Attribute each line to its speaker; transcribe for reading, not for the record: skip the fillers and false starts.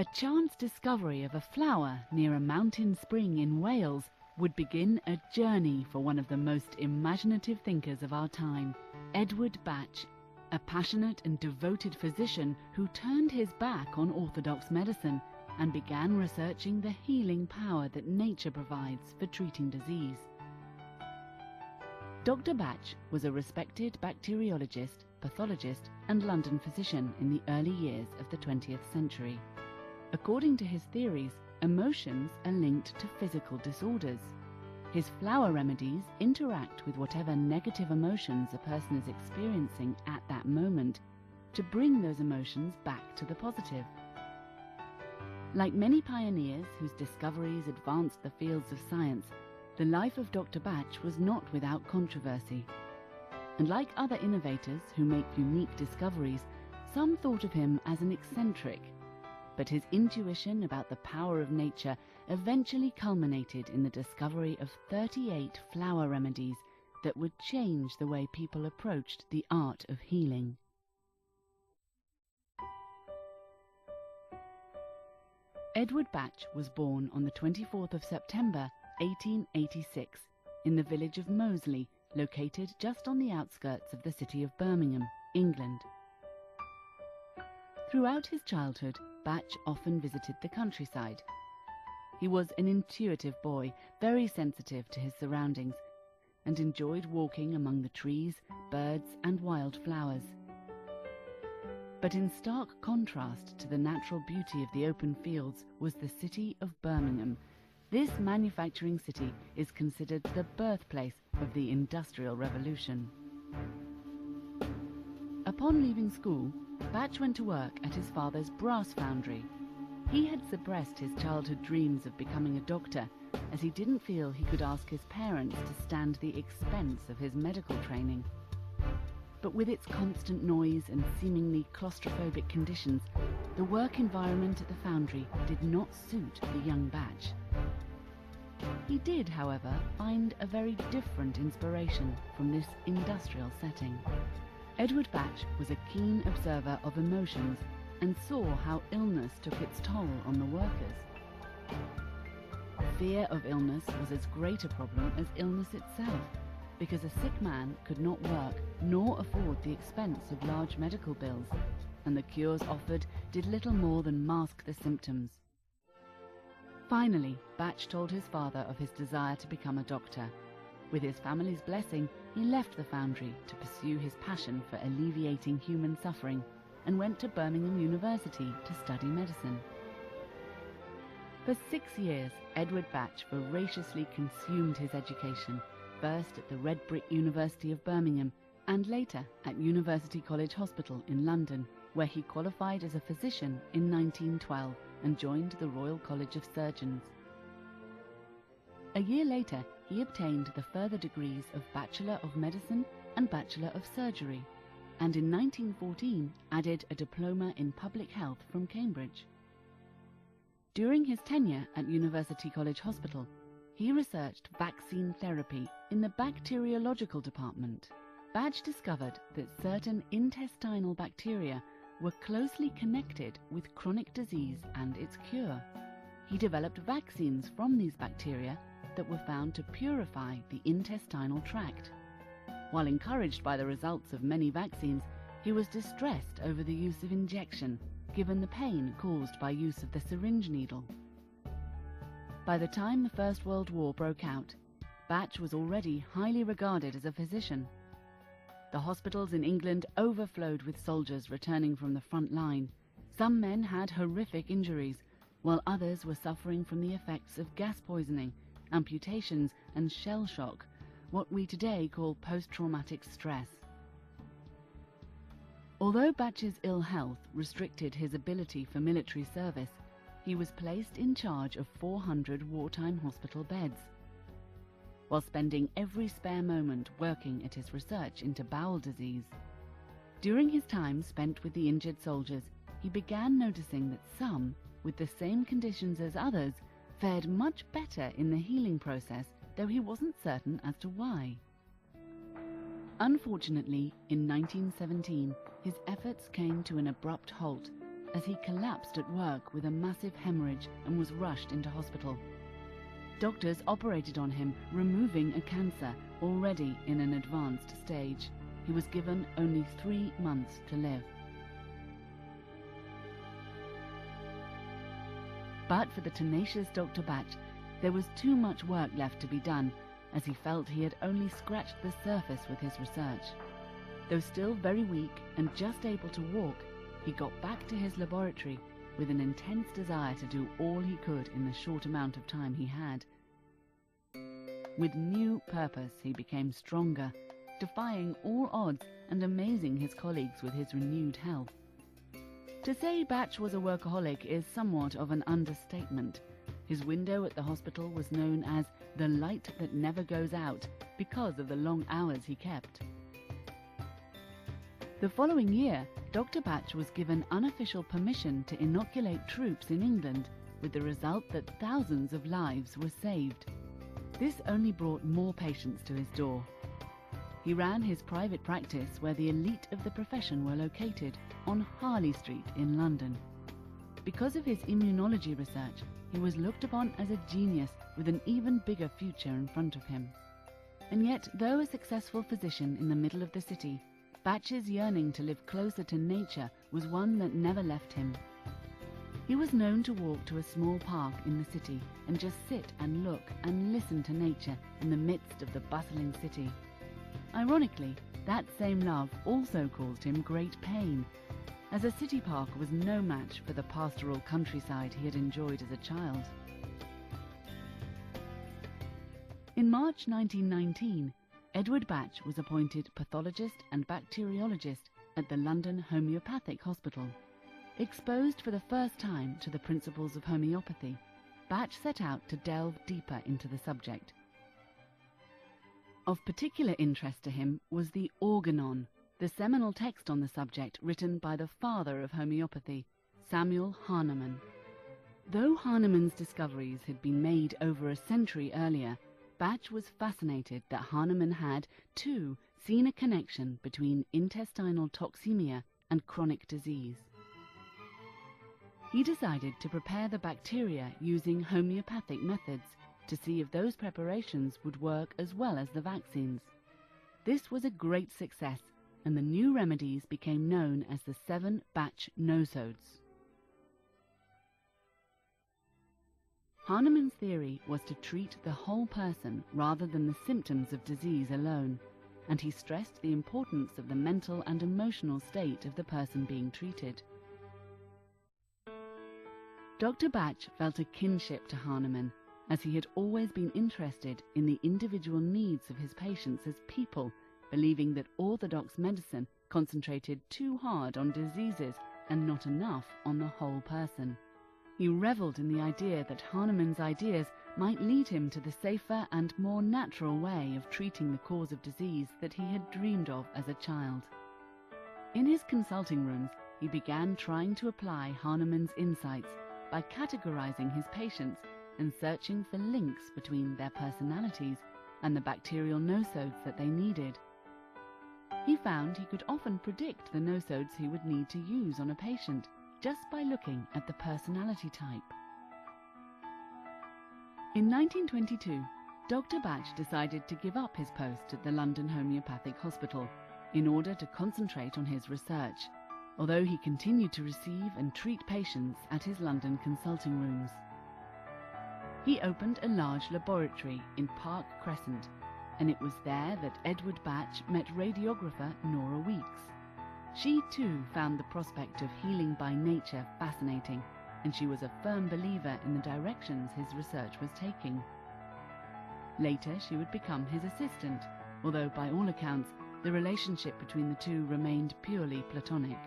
Speaker 1: A chance discovery of a flower near a mountain spring in Wales would begin a journey for one of the most imaginative thinkers of our time, Edward Bach, a passionate and devoted physician who turned his back on orthodox medicine and began researching the healing power that nature provides for treating disease. Dr. Bach was a respected bacteriologist, pathologist, and London physician in the early years of the 20th century. According to his theories, emotions are linked to physical disorders. His flower remedies interact with whatever negative emotions a person is experiencing at that moment to bring those emotions back to the positive. Like many pioneers whose discoveries advanced the fields of science, the life of Dr. Bach was not without controversy. And like other innovators who make unique discoveries, some thought of him as an eccentric. But his intuition about the power of nature eventually culminated in the discovery of 38 flower remedies that would change the way people approached the art of healing. Edward Bach was born on the 24th of September 1886 in the village of Moseley, located just on the outskirts of the city of Birmingham, England. Throughout his childhood, Bach often visited the countryside. He was an intuitive boy, very sensitive to his surroundings, and enjoyed walking among the trees, birds, and wild flowers. But in stark contrast to the natural beauty of the open fields was the city of Birmingham. This manufacturing city is considered the birthplace of the Industrial Revolution. Upon leaving school, Bach went to work at his father's brass foundry. He had suppressed his childhood dreams of becoming a doctor, as he didn't feel he could ask his parents to stand the expense of his medical training. But with its constant noise and seemingly claustrophobic conditions, the work environment at the foundry did not suit the young Bach. He did, however, find a very different inspiration from this industrial setting. Edward Bach was a keen observer of emotions and saw how illness took its toll on the workers. Fear of illness was as great a problem as illness itself, because a sick man could not work nor afford the expense of large medical bills, and the cures offered did little more than mask the symptoms. Finally, Bach told his father of his desire to become a doctor. With his family's blessing, he left the foundry to pursue his passion for alleviating human suffering and went to Birmingham University to study medicine. For 6 years, Edward Bach voraciously consumed his education, first at the Red Brick University of Birmingham and later at University College Hospital in London, where he qualified as a physician in 1912 and joined the Royal College of Surgeons. A year later, he obtained the further degrees of Bachelor of Medicine and Bachelor of Surgery, and in 1914 added a diploma in Public Health from Cambridge. During his tenure at University College Hospital, he researched vaccine therapy in the bacteriological department. Bach discovered that certain intestinal bacteria were closely connected with chronic disease and its cure. He developed vaccines from these bacteria that were found to purify the intestinal tract. While encouraged by the results of many vaccines, he was distressed over the use of injection, given the pain caused by use of the syringe needle. By the time the First World War broke out, Bach was already highly regarded as a physician. The hospitals in England overflowed with soldiers returning from the front line. Some men had horrific injuries, while others were suffering from the effects of gas poisoning, amputations, and shell shock, what we today call post-traumatic stress. Although Bach's ill health restricted his ability for military service, he was placed in charge of 400 wartime hospital beds. While spending every spare moment working at his research into bowel disease. During his time spent with the injured soldiers, he began noticing that some, with the same conditions as others, fared much better in the healing process, though he wasn't certain as to why. Unfortunately, in 1917, his efforts came to an abrupt halt as he collapsed at work with a massive hemorrhage and was rushed into hospital. Doctors operated on him, removing a cancer already in an advanced stage. He was given only 3 months to live. But for the tenacious Dr. Bach, there was too much work left to be done, as he felt he had only scratched the surface with his research. Though still very weak and just able to walk, he got back to his laboratory with an intense desire to do all he could in the short amount of time he had. With new purpose, he became stronger, defying all odds and amazing his colleagues with his renewed health. To say Bach was a workaholic is somewhat of an understatement. His window at the hospital was known as the light that never goes out because of the long hours he kept. The following year, Dr. Bach was given unofficial permission to inoculate troops in England, with the result that thousands of lives were saved. This only brought more patients to his door. He ran his private practice where the elite of the profession were located, on Harley Street in London. Because of his immunology research, he was looked upon as a genius with an even bigger future in front of him. And yet, though a successful physician in the middle of the city, Bach's yearning to live closer to nature was one that never left him. He was known to walk to a small park in the city and just sit and look and listen to nature in the midst of the bustling city. Ironically, that same love also caused him great pain, as a city park was no match for the pastoral countryside he had enjoyed as a child. In March 1919, Edward Bach was appointed pathologist and bacteriologist at the London Homeopathic Hospital. Exposed for the first time to the principles of homeopathy, Bach set out to delve deeper into the subject. Of particular interest to him was the Organon, the seminal text on the subject written by the father of homeopathy, Samuel Hahnemann. Though Hahnemann's discoveries had been made over a century earlier, Bach was fascinated that Hahnemann had, too, seen a connection between intestinal toxemia and chronic disease. He decided to prepare the bacteria using homeopathic methods to see if those preparations would work as well as the vaccines. This was a great success, and the new remedies became known as the 7 Bach nosodes. Hahnemann's theory was to treat the whole person rather than the symptoms of disease alone, and he stressed the importance of the mental and emotional state of the person being treated. Dr. Bach felt a kinship to Hahnemann, as he had always been interested in the individual needs of his patients as people, believing that orthodox medicine concentrated too hard on diseases and not enough on the whole person. He revelled in the idea that Hahnemann's ideas might lead him to the safer and more natural way of treating the cause of disease that he had dreamed of as a child. In his consulting rooms, he began trying to apply Hahnemann's insights by categorizing his patients and searching for links between their personalities and the bacterial nosodes that they needed. He found he could often predict the nosodes he would need to use on a patient just by looking at the personality type. In 1922, Dr. Bach decided to give up his post at the London Homeopathic Hospital in order to concentrate on his research, although he continued to receive and treat patients at his London consulting rooms. He opened a large laboratory in Park Crescent, and it was there that Edward Bach met radiographer Nora Weeks. She too found the prospect of healing by nature fascinating, and she was a firm believer in the directions his research was taking. Later she would become his assistant, although by all accounts the relationship between the two remained purely platonic.